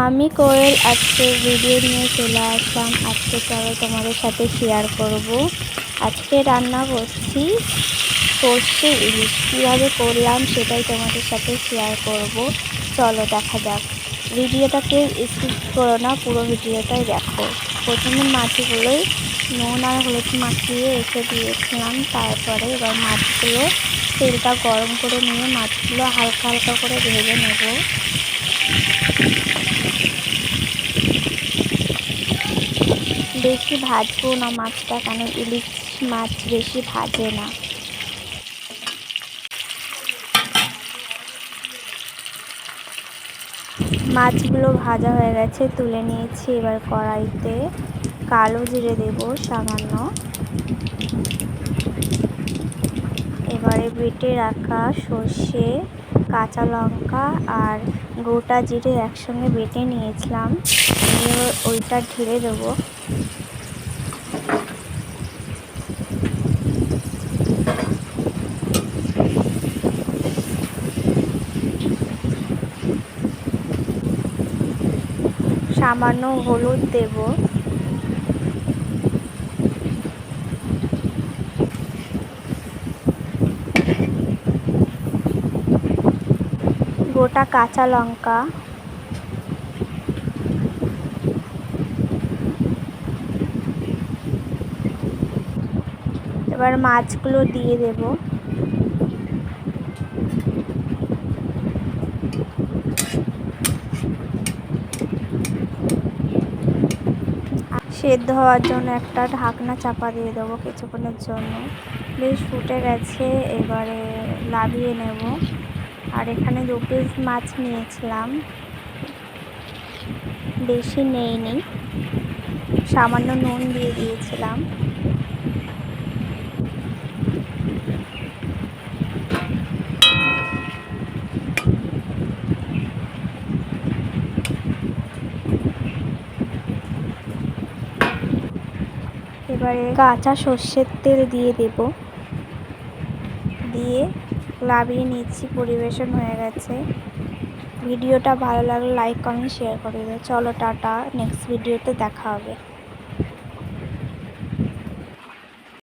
আমি কোয়েল আজকে ভিডিও নিয়ে চলে আসলাম। আজকে চলো তোমাদের সাথে শেয়ার করব। আজকে রান্না করছি সর্ষে ইলিশ। কীভাবে করলাম সেটাই তোমাদের সাথে শেয়ার করব। চলো দেখা যাক। ভিডিওটাকে স্কিপ করো না, পুরো ভিডিওটাই দেখো। প্রথমে মাছগুলোই নুন আর হলুদ মাখিয়ে রেখে দিয়েছিলাম। তারপরে এবার মাছগুলো তেলটা গরম করে নিয়ে মাছগুলো হালকা হালকা করে ভেজে নেব। বেশি ভাজবো না মাছটা, কেন ইলিশ মাছ বেশি ভাজে না। মাছগুলো ভাজা হয়ে গেছে, তুলে নিয়েছি। এবার কড়াইতে কালো জিরে দেব সামান্য। এবারে বেটে রাখা সর্ষে, কাঁচা লঙ্কা আর গোটা জিরে একসঙ্গে বেটে নিয়েছিলাম, নিয়ে ওইটা ঢেলে দেবো। সামান্য হলুদ দেব। গোটা কাঁচা লঙ্কা, এবার মাছগুলো দিয়ে দেব। সেদ্ধ হওয়ার জন্য একটা ঢাকনা চাপা দিয়ে দেবো কিছুক্ষণের জন্য। বেশ ফুটে গেছে, এবারে নামিয়ে নেব। আর এখানে 2 পিস মাছ নিয়েছিলাম, বেশি নেইনি, সামান্য নুন দিয়ে দিয়েছিলাম। এবারে কাঁচা সর্ষের তেল দিয়ে দেব, দিয়ে নামিয়ে নিচ্ছি। পরিবেশন হয়ে গেছে। ভিডিওটা ভালো লাগলে লাইক কমেন্ট শেয়ার করে দেবো। চলো টাটা, নেক্সট ভিডিওতে দেখা হবে।